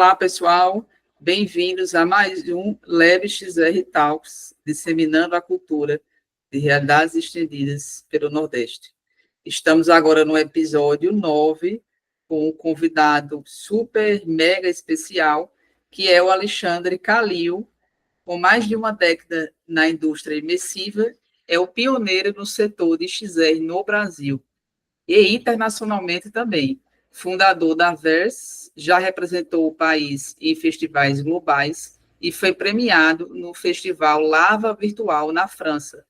Olá, pessoal. Bem-vindos a mais um LabXR Talks, disseminando a cultura de realidades estendidas pelo Nordeste. Estamos agora no episódio 9, com um convidado super mega especial, que é o Alexandre Calil. Com mais de uma década na indústria imersiva, é o pioneiro no setor de XR no Brasil e internacionalmente também. Fundador da Verse, já representou o país em festivais globais e foi premiado no Festival Lava Virtual na França.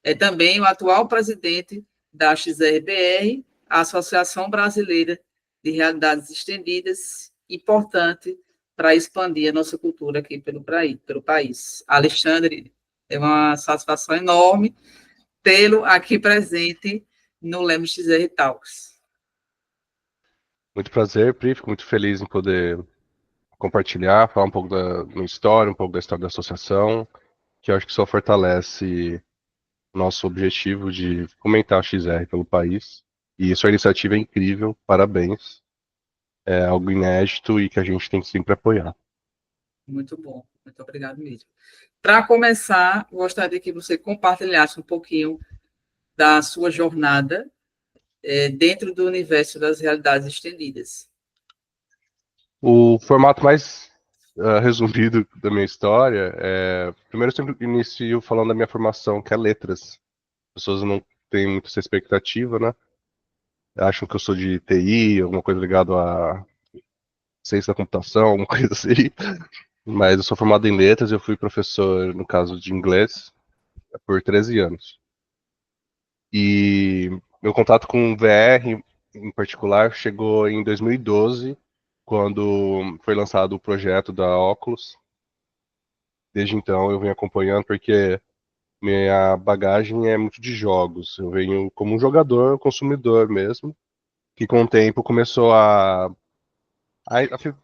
É também o atual presidente da XRBR, a Associação Brasileira de Realidades Estendidas, importante para expandir a nossa cultura aqui pelo país. Alexandre, é uma satisfação enorme tê-lo aqui presente no Lemos XR Talks. Muito prazer, Pri, fico muito feliz em poder compartilhar, falar um pouco da minha história, um pouco da história da associação, que eu acho que só fortalece o nosso objetivo de fomentar a XR pelo país. E sua iniciativa é incrível, parabéns. É algo inédito e que a gente tem que sempre apoiar. Muito bom, muito obrigado mesmo. Para começar, gostaria que você compartilhasse um pouquinho da sua jornada dentro do universo das realidades estendidas. O formato mais resumido da minha história é... Primeiro, eu sempre inicio falando da minha formação, que é letras. As pessoas não têm muita essa expectativa, né? Acham que eu sou de TI, alguma coisa ligada a ciência da computação, alguma coisa assim. Mas eu sou formado em letras, eu fui professor, no caso de inglês, por 13 anos. E meu contato com o VR, em particular, chegou em 2012, quando foi lançado o projeto da Oculus. Desde então eu venho acompanhando, porque minha bagagem é muito de jogos. Eu venho como um jogador, consumidor mesmo, que com o tempo começou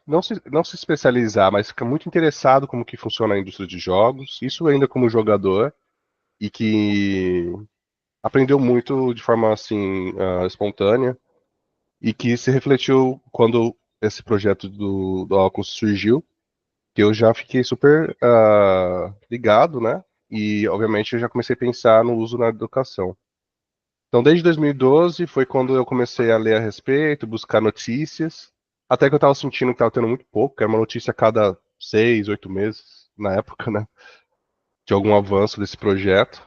não se especializar, mas fica muito interessado como que funciona a indústria de jogos, isso ainda como jogador, e que aprendeu muito de forma assim espontânea, e que se refletiu quando esse projeto do Oculus surgiu, que eu já fiquei super ligado, né? E obviamente eu já comecei a pensar no uso na educação. Então, desde 2012 foi quando eu comecei a ler a respeito, buscar notícias, até que eu estava sentindo que estava tendo muito pouco, era uma notícia a cada 6, 8 meses, na época, né, de algum avanço desse projeto.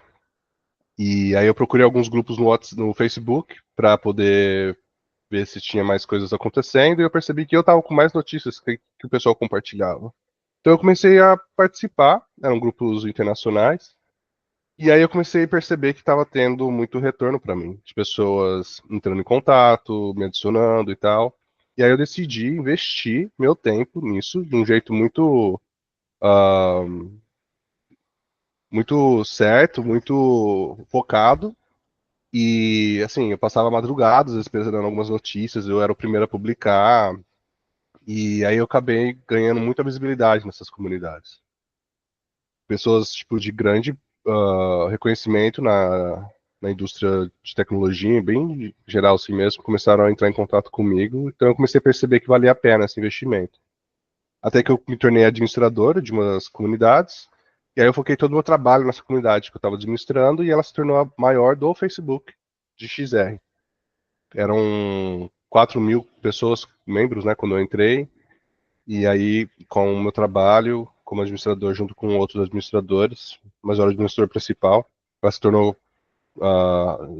E aí eu procurei alguns grupos no Facebook para poder ver se tinha mais coisas acontecendo, e eu percebi que eu estava com mais notícias que o pessoal compartilhava. Então eu comecei a participar, eram grupos internacionais, e aí eu comecei a perceber que estava tendo muito retorno para mim, de pessoas entrando em contato, me adicionando e tal. E aí eu decidi investir meu tempo nisso de um jeito ah, muito certo, muito focado. E assim, eu passava madrugadas esperando algumas notícias, eu era o primeiro a publicar. E aí eu acabei ganhando muita visibilidade nessas comunidades. Pessoas tipo de grande reconhecimento na indústria de tecnologia, bem geral assim mesmo, começaram a entrar em contato comigo, então eu comecei a perceber que valia a pena esse investimento. Até que eu me tornei administrador de uma das comunidades, e aí eu foquei todo o meu trabalho nessa comunidade que eu estava administrando, e ela se tornou a maior do Facebook de XR. Eram 4.000 pessoas, membros, né, quando eu entrei, e aí, com o meu trabalho como administrador, junto com outros administradores, mas eu era o administrador principal, ela se tornou,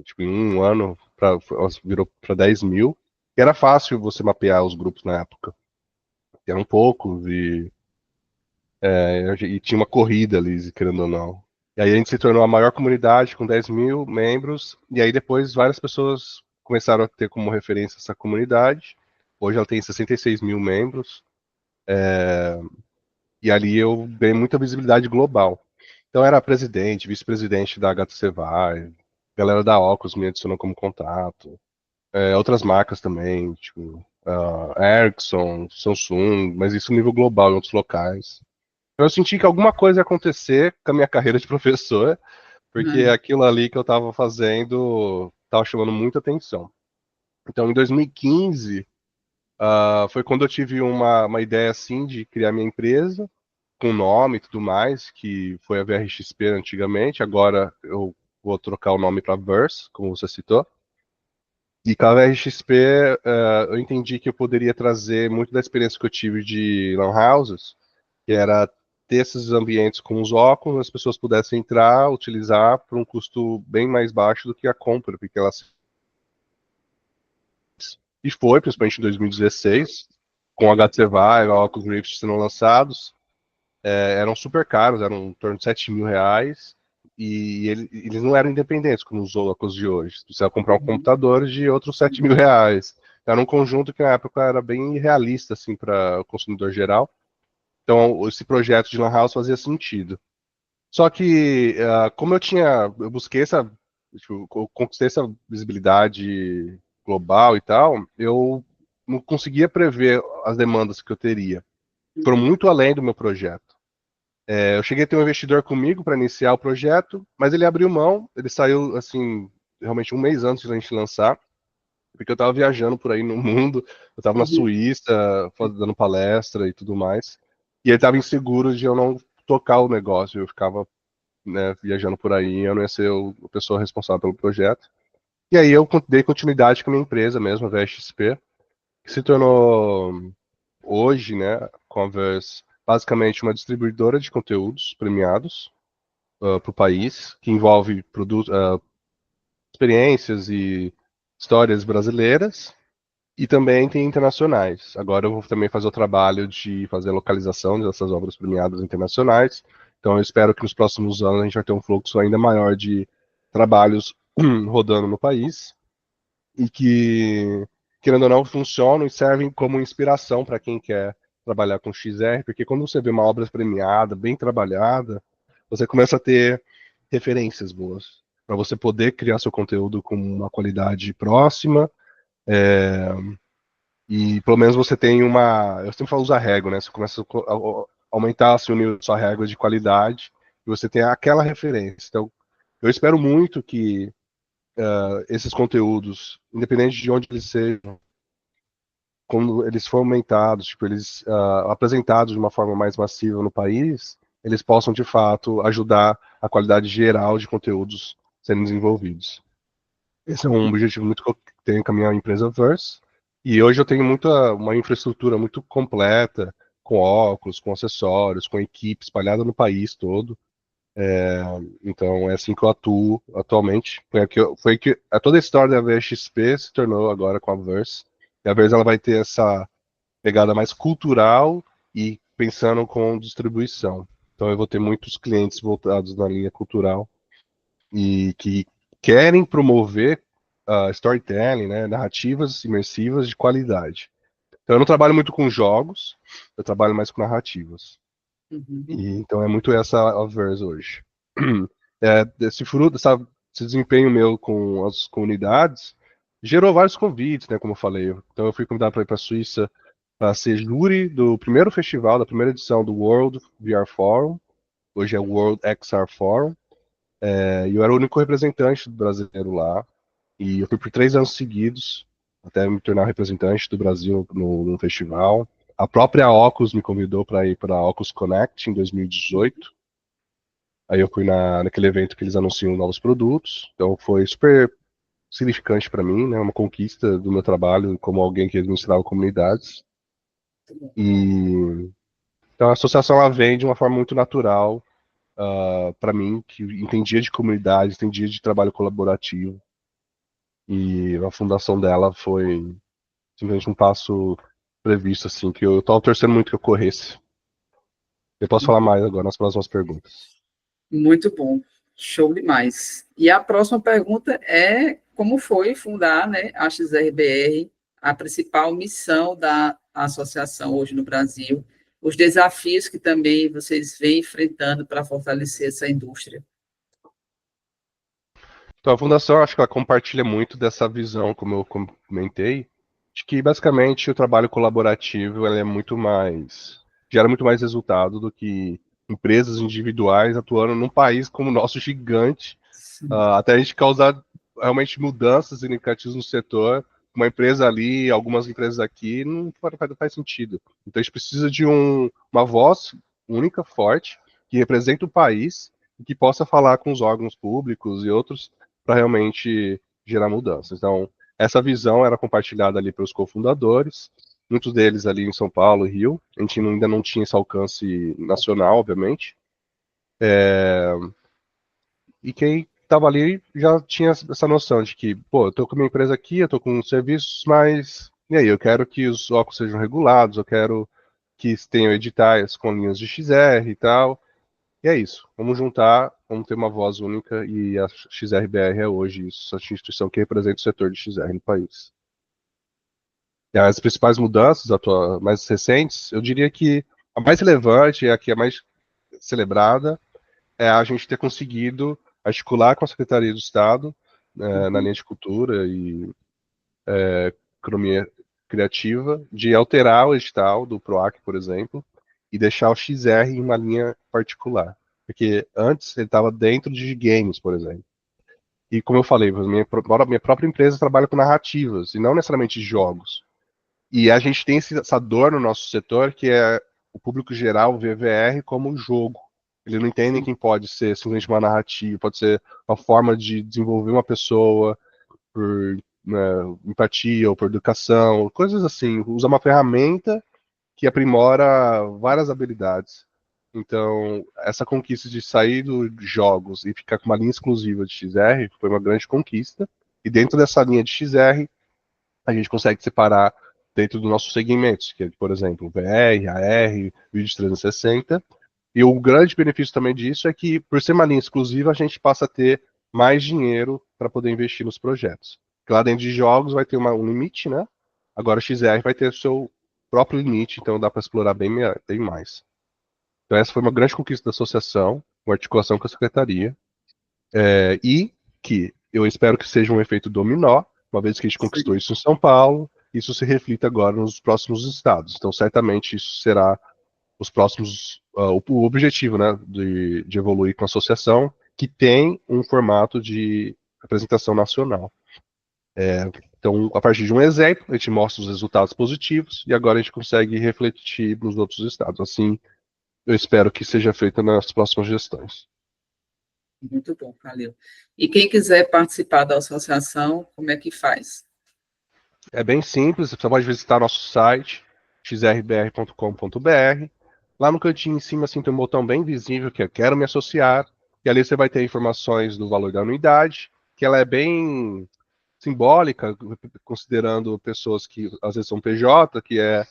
tipo, em um ano, ela virou para 10.000. E era fácil você mapear os grupos na época. Eram poucos e tinha uma corrida ali, querendo ou não. E aí a gente se tornou a maior comunidade, com 10.000 membros, e aí depois várias pessoas começaram a ter como referência essa comunidade. Hoje ela tem 66.000 membros. E ali eu ganhei muita visibilidade global. Então era presidente, vice-presidente da HTC Vive, galera da Oculus me adicionou como contato, outras marcas também, tipo Ericsson, Samsung, mas isso no nível global em outros locais. Eu senti que alguma coisa ia acontecer com a minha carreira de professor, porque Uhum. aquilo ali que eu estava fazendo estava chamando muita atenção. Então, em 2015, Foi quando eu tive uma ideia assim de criar minha empresa, com nome e tudo mais, que foi a VRXP antigamente, agora eu vou trocar o nome para Verse, como você citou. E com a VRXP, eu entendi que eu poderia trazer muito da experiência que eu tive de lan houses, que era ter esses ambientes com os óculos, as pessoas pudessem entrar, utilizar por um custo bem mais baixo do que a compra, porque elas e foi, principalmente em 2016, com o HTC Vive, o Oculus Rift sendo lançados, eram super caros, eram em torno de R$ 7.000, e eles não eram independentes como os Oculus de hoje. Você precisava comprar um computador de outros R$ 7.000. Era um conjunto que na época era bem realista assim, para o consumidor geral. Então, esse projeto de Lan House fazia sentido. Só que, como eu busquei tipo, eu conquistei essa visibilidade global e tal, eu não conseguia prever as demandas que eu teria. Foram muito além do meu projeto. Eu cheguei a ter um investidor comigo para iniciar o projeto, mas ele abriu mão, ele saiu, assim, realmente um mês antes de a gente lançar, porque eu estava viajando por aí no mundo, eu estava na Uhum. Suíça, dando palestra e tudo mais, e ele estava inseguro de eu não tocar o negócio, eu ficava, né, viajando por aí, eu não ia ser a pessoa responsável pelo projeto. E aí eu dei continuidade com a minha empresa mesmo, a VXP, que se tornou hoje, né, Converse, basicamente uma distribuidora de conteúdos premiados para o país, que envolve experiências e histórias brasileiras e também tem internacionais. Agora eu vou também fazer o trabalho de fazer a localização dessas obras premiadas internacionais. Então eu espero que nos próximos anos a gente vai ter um fluxo ainda maior de trabalhos rodando no país e que, querendo ou não, funcionam e servem como inspiração para quem quer trabalhar com XR, porque quando você vê uma obra premiada, bem trabalhada, você começa a ter referências boas para você poder criar seu conteúdo com uma qualidade próxima, e pelo menos você tem uma. Eu sempre falo usar régua, né? Você começa a aumentar assim, o nível da sua régua de qualidade e você tem aquela referência. Então, eu espero muito que esses conteúdos, independente de onde eles sejam, quando eles forem aumentados, tipo, eles apresentados de uma forma mais massiva no país, eles possam de fato ajudar a qualidade geral de conteúdos sendo desenvolvidos. Esse é um objetivo muito que eu tenho com a minha empresa Verse. E hoje eu tenho uma infraestrutura muito completa, com óculos, com acessórios, com equipe espalhada no país todo. Então é assim que eu atuo atualmente. Toda a história da VXP se tornou agora com a Verse. E a Verse ela vai ter essa pegada mais cultural e pensando com distribuição. Então eu vou ter muitos clientes voltados na linha cultural e que querem promover storytelling, né, narrativas imersivas de qualidade. Então eu não trabalho muito com jogos, eu trabalho mais com narrativas. Uhum. E então é muito essa a Verse hoje. Esse fruto, esse desempenho meu com as comunidades gerou vários convites, né, como eu falei. Então eu fui convidado para ir para a Suíça para ser júri do primeiro festival, da primeira edição do World VR Forum. Hoje é o World XR Forum. E eu era o único representante brasileiro lá. E eu fui por 3 anos seguidos, até me tornar representante do Brasil no festival. A própria Oculus me convidou para ir para a Oculus Connect em 2018. Aí eu fui naquele evento que eles anunciam novos produtos. Então foi super significante para mim, né? Uma conquista do meu trabalho como alguém que administrava comunidades. E então a associação ela vem de uma forma muito natural para mim, que entendia de comunidade, entendia de trabalho colaborativo. E a fundação dela foi simplesmente um passo previsto, assim, que eu tava torcendo muito que ocorresse. Eu posso falar mais agora nas próximas perguntas. Muito bom, show demais. E a próxima pergunta é como foi fundar, né, a XRBR, a principal missão da associação hoje no Brasil, os desafios que também vocês vêm enfrentando para fortalecer essa indústria. Então, a fundação, acho que ela compartilha muito dessa visão, como eu comentei, de que basicamente o trabalho colaborativo ele é muito mais, gera muito mais resultado do que empresas individuais atuando num país como o nosso gigante, Sim. até a gente causar realmente mudanças significativas no setor uma empresa ali, algumas empresas aqui, não faz sentido. Então a gente precisa de uma voz única, forte, que represente o país e que possa falar com os órgãos públicos e outros para realmente gerar mudanças. Então, essa visão era compartilhada ali pelos cofundadores, muitos deles ali em São Paulo e Rio. A gente ainda não tinha esse alcance nacional, obviamente. E quem estava ali já tinha essa noção de que, pô, eu tô com minha empresa aqui, eu tô com serviços, mas e aí, eu quero que os óculos sejam regulados, eu quero que tenham editais com linhas de XR e tal. E é isso. Vamos juntar, vamos ter uma voz única e a XRBR é hoje isso, essa instituição que representa o setor de XR no país. E as principais mudanças mais recentes, eu diria que a mais relevante, a que é mais celebrada, é a gente ter conseguido articular com a Secretaria do Estado, na linha de cultura e economia criativa, de alterar o edital do PROAC, por exemplo, e deixar o XR em uma linha particular. Porque antes ele estava dentro de games, por exemplo. E como eu falei, minha própria empresa trabalha com narrativas, e não necessariamente jogos. E a gente tem essa dor no nosso setor, que é o público geral vê VR como um jogo. Eles não entendem que pode ser simplesmente uma narrativa, pode ser uma forma de desenvolver uma pessoa por, né, empatia ou por educação, coisas assim. Usa uma ferramenta que aprimora várias habilidades. Então, essa conquista de sair dos jogos e ficar com uma linha exclusiva de XR foi uma grande conquista. E dentro dessa linha de XR, a gente consegue separar dentro dos nossos segmentos, que é, por exemplo, VR, AR, vídeo 360. E o grande benefício também disso é que, por ser uma linha exclusiva, a gente passa a ter mais dinheiro para poder investir nos projetos. Porque lá dentro de jogos vai ter um limite, né? Agora o XR vai ter o seu próprio limite, então dá para explorar bem mais. Então essa foi uma grande conquista da associação, uma articulação com a secretaria, e que eu espero que seja um efeito dominó, uma vez que a gente conquistou isso em São Paulo, isso se reflita agora nos próximos estados. Então certamente isso será os próximos, o objetivo, né, de evoluir com a associação, que tem um formato de representação nacional. Então, a partir de um exemplo, a gente mostra os resultados positivos e agora a gente consegue refletir nos outros estados. Assim, eu espero que seja feito nas próximas gestões. Muito bom, Calil. E quem quiser participar da associação, como é que faz? É bem simples, você pode visitar nosso site, xrbr.com.br. Lá no cantinho em cima assim, tem um botão bem visível que é Quero me associar, e ali você vai ter informações do valor da anuidade, que ela é bem simbólica, considerando pessoas que às vezes são PJ, que é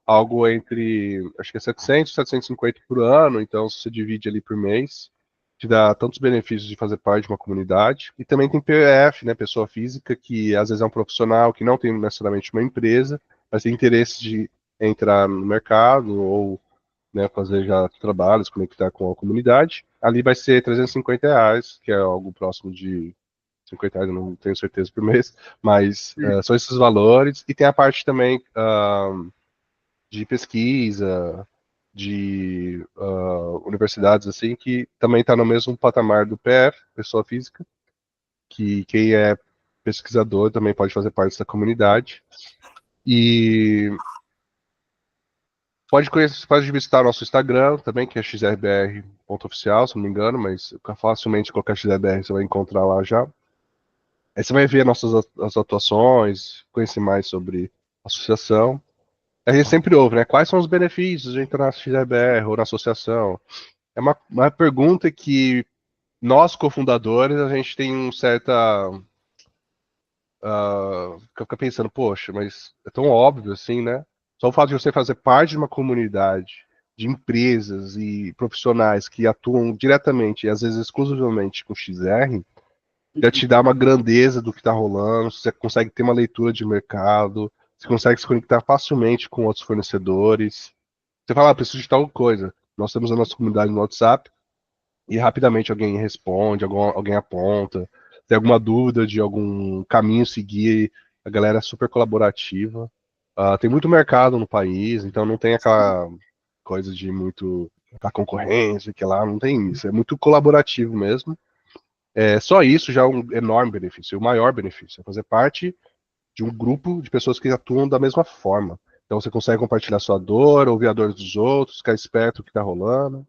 algo entre, acho que é 700, 750 por ano, então se você divide ali por mês, te dá tantos benefícios de fazer parte de uma comunidade. E também tem PF, né, pessoa física, que às vezes é um profissional que não tem necessariamente uma empresa, mas tem interesse de entrar no mercado ou, né, fazer já trabalhos, conectar com a comunidade. Ali vai ser R$ 350, que é algo próximo de R$ 50, eu não tenho certeza por mês, mas são esses valores. E tem a parte também de pesquisa, de universidades assim, que também está no mesmo patamar do PF, pessoa física, que quem é pesquisador também pode fazer parte dessa comunidade. E pode visitar nosso Instagram também, que é xrbr.oficial, se não me engano, mas facilmente colocar xrbr você vai encontrar lá já. Aí você vai ver as atuações, conhecer mais sobre a associação. A gente sempre ouve, né? Quais são os benefícios de entrar na XRBR ou na associação? É uma pergunta que nós, cofundadores, a gente tem um certa. Fica pensando, poxa, mas é tão óbvio assim, né? Só o fato de você fazer parte de uma comunidade de empresas e profissionais que atuam diretamente e às vezes exclusivamente com XR, já te dá uma grandeza do que está rolando, você consegue ter uma leitura de mercado, você consegue se conectar facilmente com outros fornecedores. Você fala, preciso de tal coisa. Nós temos a nossa comunidade no WhatsApp e rapidamente alguém responde, alguém aponta. Tem alguma dúvida de algum caminho seguir, a galera é super colaborativa. Tem muito mercado no país, então não tem aquela coisa de muito da concorrência, que lá não tem isso. É muito colaborativo mesmo. Só isso já é um enorme benefício, o maior benefício, é fazer parte de um grupo de pessoas que atuam da mesma forma. Então você consegue compartilhar sua dor, ouvir a dor dos outros, ficar esperto do que está rolando.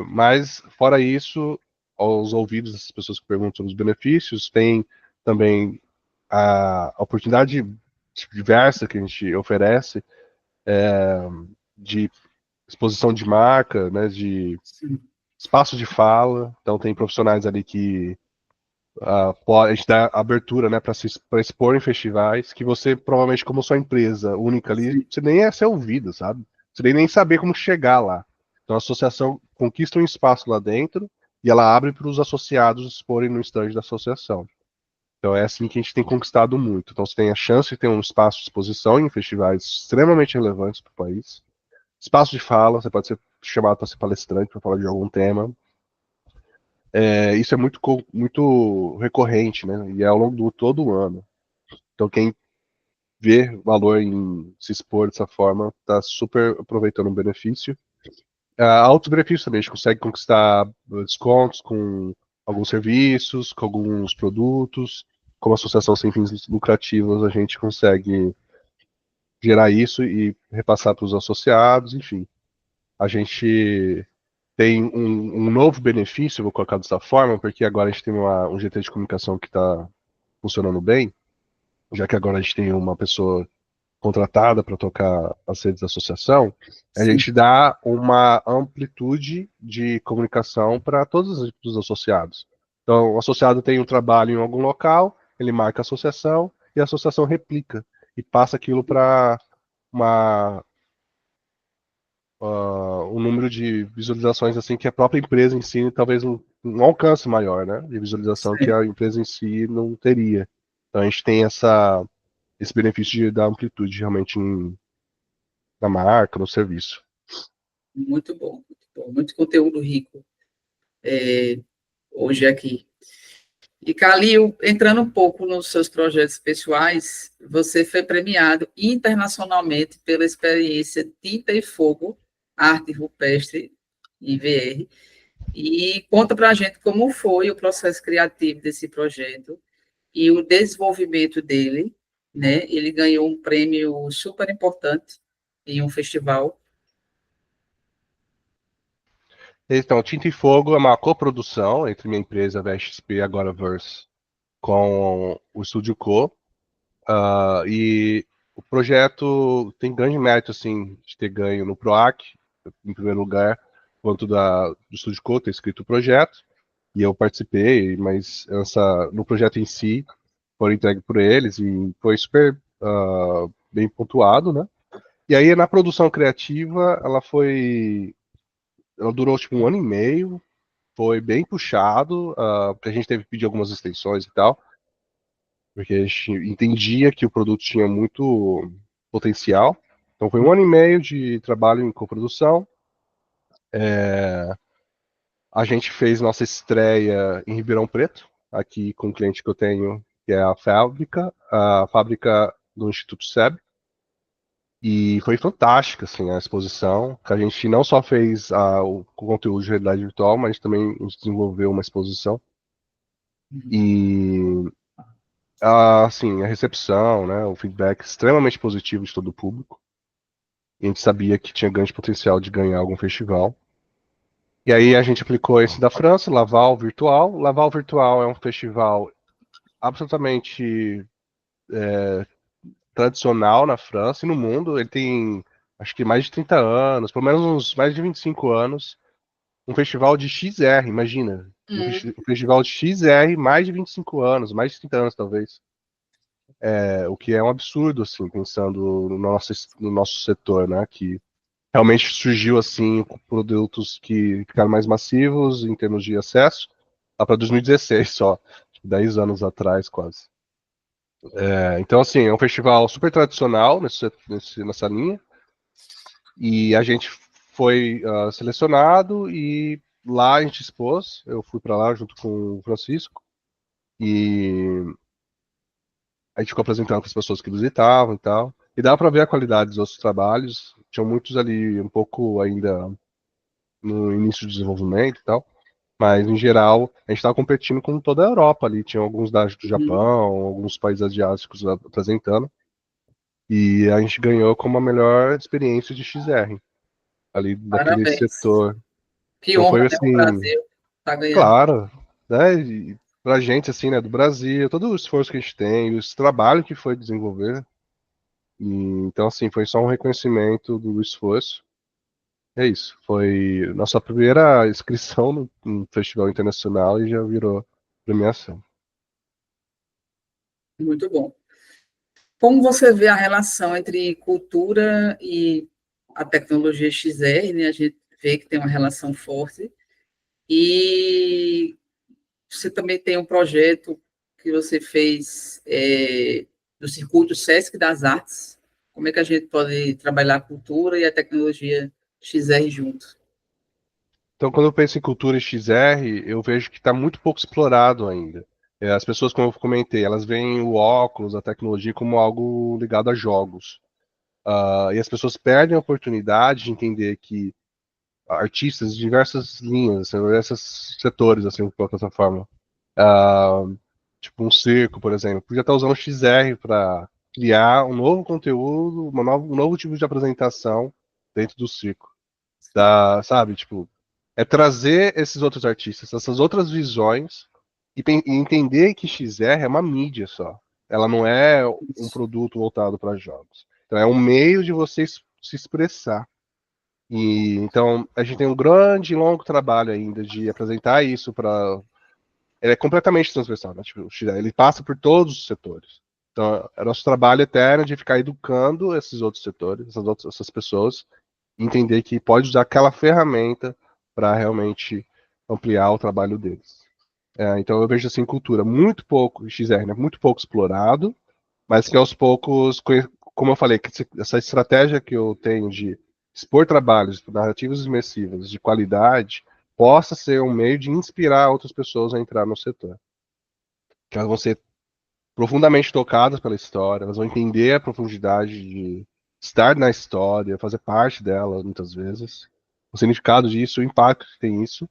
Mas, fora isso, aos ouvidos dessas pessoas que perguntam sobre os benefícios, tem também a oportunidade diversa que a gente oferece de exposição de marca, né, de Sim, espaço de fala. Então tem profissionais ali que a gente dá abertura, né, para expor em festivais, que você provavelmente, como sua empresa única ali, sim. você nem ia ser ouvido, sabe? Você nem saber como chegar lá. Então a associação conquista um espaço lá dentro e ela abre para os associados exporem no stand da associação. Então é assim que a gente tem conquistado muito. Então você tem a chance de ter um espaço de exposição em festivais extremamente relevantes para o país. Espaço de fala, você pode ser chamado para ser palestrante, para falar de algum tema. Isso é muito recorrente, né? E é ao longo do todo o ano. Então quem vê valor em se expor dessa forma está super aproveitando o benefício. Altos benefícios também, a gente consegue conquistar descontos com alguns serviços, com alguns produtos. Como associação sem fins lucrativos, a gente consegue gerar isso e repassar para os associados, enfim. A gente tem um novo benefício, vou colocar dessa forma, porque agora a gente tem um GT de comunicação que está funcionando bem, já que agora a gente tem uma pessoa contratada para tocar as redes da associação, a Sim. gente dá uma amplitude de comunicação para todos os associados. Então, o associado tem um trabalho em algum local, ele marca a associação e a associação replica e passa aquilo para uma um número de visualizações assim que a própria empresa em si talvez um alcance maior, né, de visualização que Sim. a empresa em si não teria. Então a gente tem esse benefício da amplitude realmente na marca, no serviço. Muito bom, muito bom. Muito conteúdo rico hoje aqui. E, Calil, entrando um pouco nos seus projetos pessoais, você foi premiado internacionalmente pela experiência Tinta e Fogo, Arte Rupestre, IVR, e conta para a gente como foi o processo criativo desse projeto e o desenvolvimento dele, né? Ele ganhou um prêmio super importante em um festival. Então, Tinta e Fogo é uma coprodução entre minha empresa VXP Agora Verse com o Estúdio Co. E o projeto tem grande mérito assim de ter ganho no PROAC, em primeiro lugar, quanto do Estúdio Co ter escrito o projeto. E eu participei, mas no projeto em si foram entregue por eles e foi super bem pontuado, né? E aí na produção criativa ela durou tipo um ano e meio, foi bem puxado, porque a gente teve que pedir algumas extensões e tal, porque a gente entendia que o produto tinha muito potencial. Então foi um ano e meio de trabalho em coprodução. A gente fez nossa estreia em Ribeirão Preto, aqui com um cliente que eu tenho, que é a fábrica do Instituto SEB. E foi fantástica, assim, a exposição, que a gente não só fez o conteúdo de realidade virtual, mas também a gente desenvolveu uma exposição. E, assim, a recepção, né, o feedback extremamente positivo de todo o público. E a gente sabia que tinha grande potencial de ganhar algum festival. E aí a gente aplicou esse da França, Laval Virtual. Laval Virtual é um festival absolutamente tradicional na França e no mundo. Ele tem, acho que mais de 30 anos, pelo menos uns mais de 25 anos. Um festival de XR, imagina. Um festival de XR, mais de 25 anos, mais de 30 anos talvez. O que é um absurdo, assim, pensando no nosso setor, né? Que realmente surgiu, assim, com produtos que ficaram mais massivos em termos de acesso, lá para 2016 só, tipo, 10 anos atrás quase. Então, assim, é um festival super tradicional nessa linha, e a gente foi selecionado e lá a gente expôs. Eu fui para lá junto com o Francisco e a gente ficou apresentando para as pessoas que visitavam e tal. E dá para ver a qualidade dos outros trabalhos. Tinham muitos ali um pouco ainda no início do desenvolvimento e tal. Mas, em geral, a gente estava competindo com toda a Europa ali. Tinha alguns do Japão, Uhum. alguns países asiáticos apresentando. E a gente ganhou como a melhor experiência de XR, ali daquele Parabéns. setor. Que Então honra, foi né? O assim, Brasil tá ganhando. claro, né? E pra gente, assim, né, do Brasil, todo o esforço que a gente tem, esse trabalho que foi desenvolver. E, então, assim, foi só um reconhecimento do esforço. É isso. Foi nossa primeira inscrição no festival internacional e já virou premiação. Muito bom. Como você vê a relação entre cultura e a tecnologia XR, né? A gente vê que tem uma relação forte. E você também tem um projeto que você fez do Circuito Sesc das Artes. Como é que a gente pode trabalhar a cultura e a tecnologia XR juntos? Então, quando eu penso em cultura XR, eu vejo que está muito pouco explorado ainda. As pessoas, como eu comentei, elas veem o óculos, a tecnologia, como algo ligado a jogos. E as pessoas perdem a oportunidade de entender que artistas de diversas linhas, assim, diversos setores, assim, de certa forma, ah, tipo um circo, por exemplo, podia estar usando o XR para criar um novo conteúdo, um novo tipo de apresentação dentro do circo. Sabe, tipo, é trazer esses outros artistas, essas outras visões e entender que XR é uma mídia só. Ela não é um produto voltado para jogos. Então é um meio de você se expressar. E então a gente tem um grande e longo trabalho ainda de apresentar isso para. Ele é completamente transversal, né? Tipo, o XR, ele passa por todos os setores. Então, é nosso trabalho eterno de ficar educando esses outros setores, essas pessoas, entender que pode usar aquela ferramenta para realmente ampliar o trabalho deles. Então eu vejo assim cultura muito pouco XR, né, muito pouco explorado, mas que aos poucos, como eu falei, que essa estratégia que eu tenho de expor trabalhos, narrativas imersivas de qualidade, possa ser um meio de inspirar outras pessoas a entrar no setor. Que elas vão ser profundamente tocadas pela história, elas vão entender a profundidade de estar na história, fazer parte dela, muitas vezes, o significado disso, o impacto que tem isso.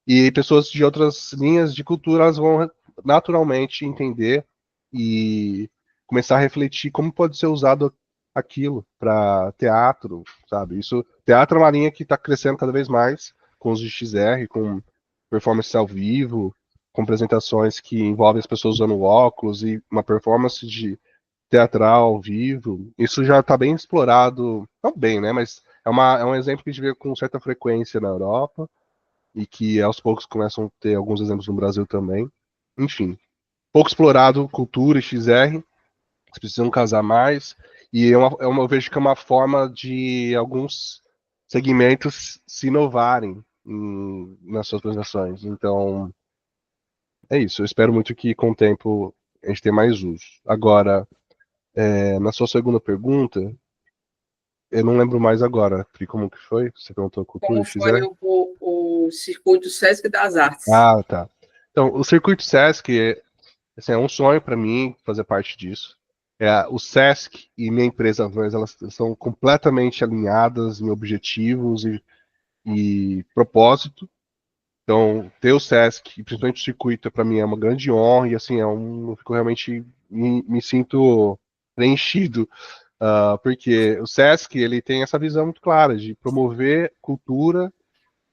E pessoas de outras linhas de cultura elas vão naturalmente entender e começar a refletir como pode ser usado aquilo para teatro, sabe? Isso, teatro é uma linha que está crescendo cada vez mais com os de XR, com performance ao vivo, com apresentações que envolvem as pessoas usando óculos e uma performance de teatral ao vivo. Isso já está bem explorado, não bem, né? Mas é um exemplo que a gente vê com certa frequência na Europa e que aos poucos começam a ter alguns exemplos no Brasil também. Enfim, pouco explorado cultura XR, eles precisam casar mais, e eu vejo que é uma forma de alguns segmentos se inovarem nas suas apresentações. Então, é isso. Eu espero muito que com o tempo a gente tenha mais uso. Agora, na sua segunda pergunta, eu não lembro mais agora, Pri, como que foi? Você perguntou cultura Como foi XR? o Circuito Sesc das Artes? Ah, tá. Então, o Circuito Sesc assim, é um sonho para mim fazer parte disso. O Sesc e minha empresa Vans, elas são completamente alinhadas em objetivos e propósito. Então, ter o Sesc, e principalmente o circuito, para mim é uma grande honra e assim, eu fico realmente me sinto preenchido, porque o Sesc ele tem essa visão muito clara de promover cultura,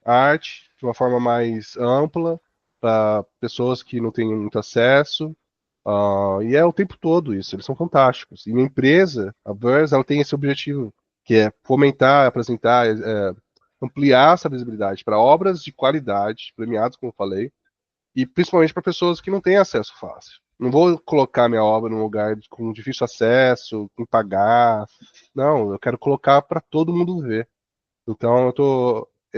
arte de uma forma mais ampla para pessoas que não têm muito acesso. E é o tempo todo isso, eles são fantásticos. E minha empresa, a Verse, ela tem esse objetivo, que é fomentar, apresentar, ampliar essa visibilidade para obras de qualidade, premiadas, como eu falei, e principalmente para pessoas que não têm acesso fácil. Não vou colocar minha obra num lugar com difícil acesso, com pagar. Não, eu quero colocar para todo mundo ver. Então,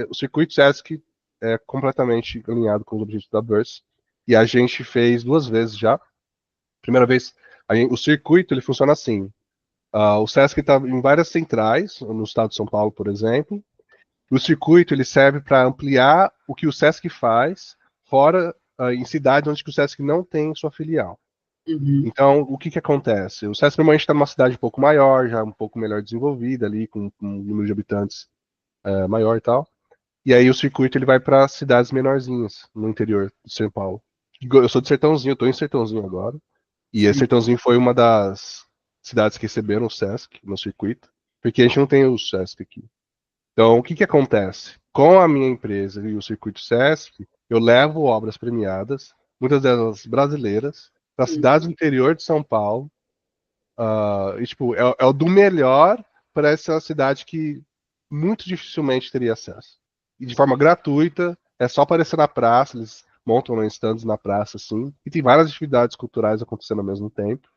o circuito Sesc é completamente alinhado com os objetivos da Verse. E a gente fez duas vezes já. Primeira vez, o circuito ele funciona assim. O Sesc está em várias centrais, no estado de São Paulo, por exemplo. O circuito ele serve para ampliar o que o Sesc faz, fora em cidades onde o Sesc não tem sua filial. Uhum. Então, o que acontece? O Sesc normalmente está numa cidade um pouco maior, já um pouco melhor desenvolvida ali, com um número de habitantes maior e tal. E aí o circuito ele vai para cidades menorzinhas no interior de São Paulo. Eu sou de Sertãozinho, eu tô em Sertãozinho agora. E esse Sim. Sertãozinho foi uma das cidades que receberam o Sesc no circuito, porque a gente não tem o Sesc aqui. Então, o que que acontece? Com a minha empresa e o circuito Sesc, eu levo obras premiadas, muitas delas brasileiras, para cidades do interior de São Paulo. E, tipo, é o do melhor para essa cidade que muito dificilmente teria acesso. E de forma gratuita, é só aparecer na praça, eles montam stands na praça, assim, e tem várias atividades culturais acontecendo ao mesmo tempo.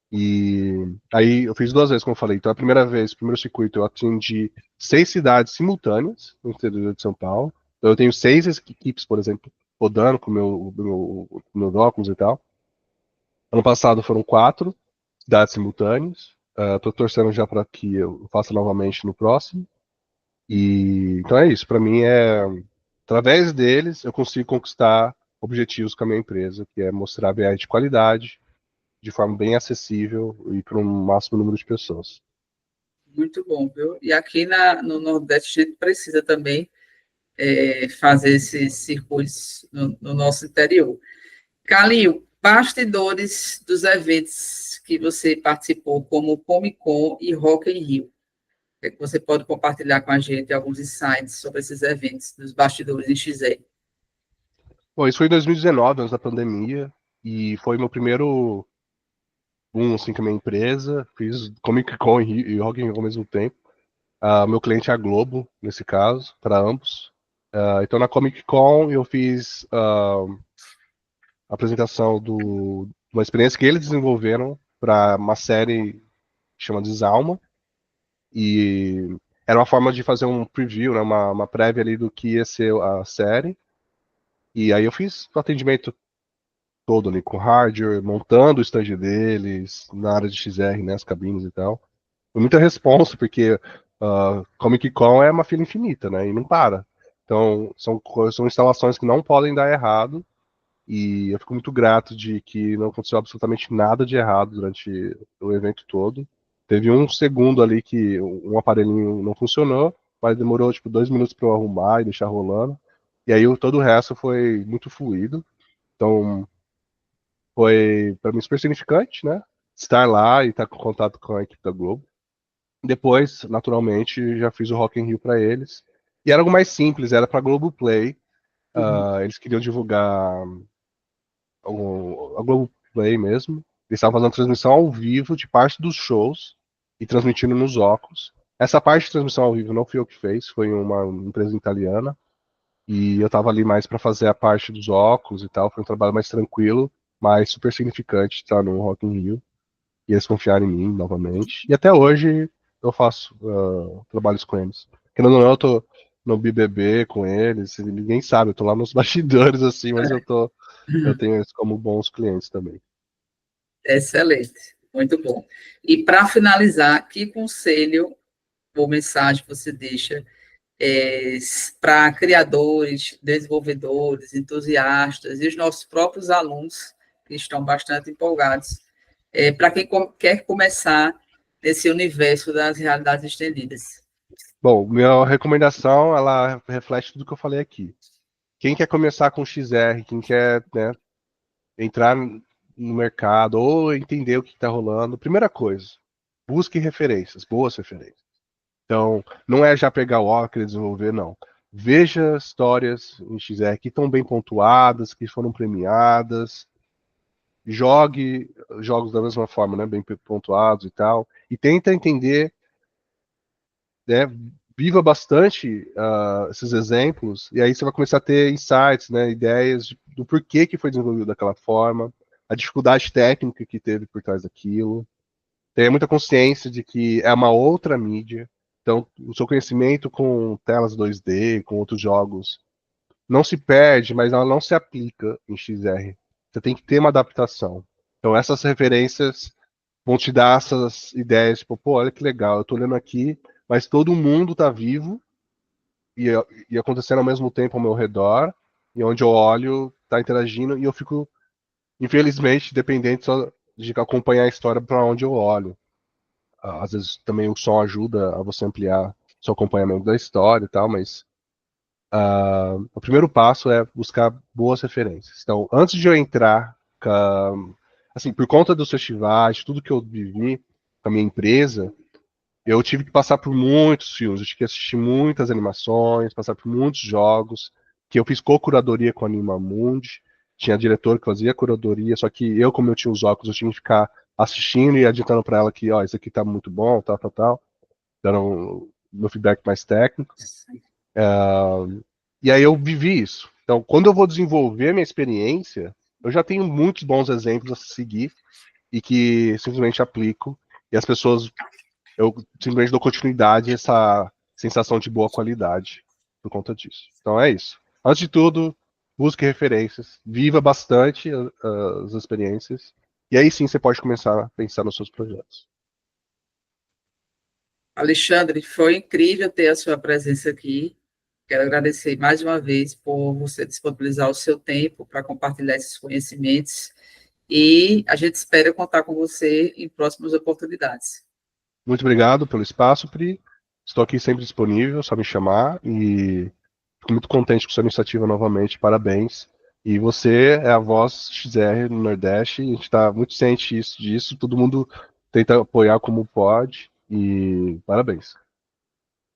E aí eu fiz 2 vezes, como eu falei. Então, a primeira vez, o primeiro circuito, eu atendi 6 cidades simultâneas no interior de São Paulo. Então, eu tenho 6 equipes, por exemplo, rodando com meus óculos e tal. Ano passado foram 4 cidades simultâneas. Tô torcendo já para que eu faça novamente no próximo. E então é isso. Para mim através deles eu consigo conquistar objetivos com a minha empresa, que é mostrar BR de qualidade, de forma bem acessível e para um máximo número de pessoas. Muito bom, viu? E aqui no Nordeste a gente precisa também fazer esses circuitos no nosso interior. Calil, bastidores dos eventos que você participou, como o Comic Con e Rock in Rio. O que é que você pode compartilhar com a gente alguns insights sobre esses eventos dos bastidores em XR? Bom, isso foi em 2019, antes da pandemia, e foi meu primeiro boom assim, com a minha empresa. Fiz Comic Con e Rock in Rio ao mesmo tempo. Meu cliente é a Globo, nesse caso, para ambos. Então, na Comic Con, eu fiz a apresentação de uma experiência que eles desenvolveram para uma série que chama Desalma. E era uma forma de fazer um preview, né, uma prévia ali do que ia ser a série. E aí eu fiz o atendimento todo ali com hardware, montando o stand deles, na área de XR, né, as cabines e tal. Foi muita responsa, porque Comic Con é uma fila infinita, né, e não para. Então, são instalações que não podem dar errado, e eu fico muito grato de que não aconteceu absolutamente nada de errado durante o evento todo. Teve um segundo ali que um aparelhinho não funcionou, mas demorou tipo 2 minutos para eu arrumar e deixar rolando. E aí todo o resto foi muito fluido. Então foi para mim super significante, né? Estar lá e estar com contato com a equipe da Globo. Depois, naturalmente, já fiz o Rock in Rio para eles. E era algo mais simples, era para Globo Play. Uhum. Eles queriam divulgar a Globoplay mesmo. Eles estavam fazendo transmissão ao vivo de parte dos shows e transmitindo nos óculos. Essa parte de transmissão ao vivo não fui eu que fez, foi uma empresa italiana. E eu estava ali mais para fazer a parte dos óculos e tal. Foi um trabalho mais tranquilo, mas super significante estar no Rock in Rio. E eles confiaram em mim novamente. E até hoje eu faço trabalhos com eles. Querendo ou não, eu tô no BBB com eles. Ninguém sabe, eu tô lá nos bastidores assim, mas eu tenho eles como bons clientes também. Excelente, muito bom. E para finalizar, que conselho ou mensagem você deixa para criadores, desenvolvedores, entusiastas e os nossos próprios alunos, que estão bastante empolgados, para quem quer começar nesse universo das realidades estendidas? Bom, minha recomendação, ela reflete tudo que eu falei aqui. Quem quer começar com XR, quem quer, né, entrar no mercado ou entender o que está rolando, primeira coisa, busque referências, boas referências. Então, não é já pegar o óculos e desenvolver, não. Veja histórias em XR que estão bem pontuadas, que foram premiadas, jogue jogos da mesma forma, né, bem pontuados e tal, e tenta entender, né, viva bastante esses exemplos, e aí você vai começar a ter insights, né, ideias do porquê que foi desenvolvido daquela forma, a dificuldade técnica que teve por trás daquilo. Tenha muita consciência de que é uma outra mídia, então o seu conhecimento com telas 2D, com outros jogos, não se perde, mas ela não se aplica em XR. Você tem que ter uma adaptação. Então essas referências vão te dar essas ideias, tipo, pô, olha que legal, eu tô olhando aqui, mas todo mundo tá vivo e, e acontecendo ao mesmo tempo ao meu redor, e onde eu olho, tá interagindo, e eu fico, infelizmente, dependente só de acompanhar a história para onde eu olho. Às vezes também o som ajuda a você ampliar seu acompanhamento da história e tal, mas o primeiro passo é buscar boas referências. Então, antes de eu entrar, assim, por conta dos festivais, tudo que eu vivi com a minha empresa, eu tive que passar por muitos filmes, eu tive que assistir muitas animações, passar por muitos jogos, que eu fiz co-curadoria com a Animamundi, tinha diretor que fazia curadoria, só que eu, como eu tinha os óculos, eu tinha que ficar assistindo e aditando para ela que, ó, isso aqui tá muito bom, tal, tal, tal, dando meu feedback mais técnico. E aí eu vivi isso. Então, quando eu vou desenvolver a minha experiência, eu já tenho muitos bons exemplos a seguir e que simplesmente aplico, e as pessoas, eu simplesmente dou continuidade a essa sensação de boa qualidade por conta disso. Então é isso. Antes de tudo, busque referências, viva bastante as experiências, e aí sim você pode começar a pensar nos seus projetos. Alexandre, foi incrível ter a sua presença aqui. Quero agradecer mais uma vez por você disponibilizar o seu tempo para compartilhar esses conhecimentos e a gente espera contar com você em próximas oportunidades. Muito obrigado pelo espaço, Pri. Estou aqui sempre disponível, só me chamar e fico muito contente com sua iniciativa novamente. Parabéns. E você é a voz XR no Nordeste, a gente está muito ciente disso, todo mundo tenta apoiar como pode e parabéns.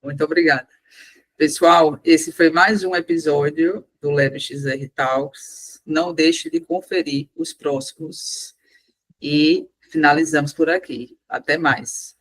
Muito obrigada. Pessoal, esse foi mais um episódio do Lab XR Talks. Não deixe de conferir os próximos. E finalizamos por aqui. Até mais.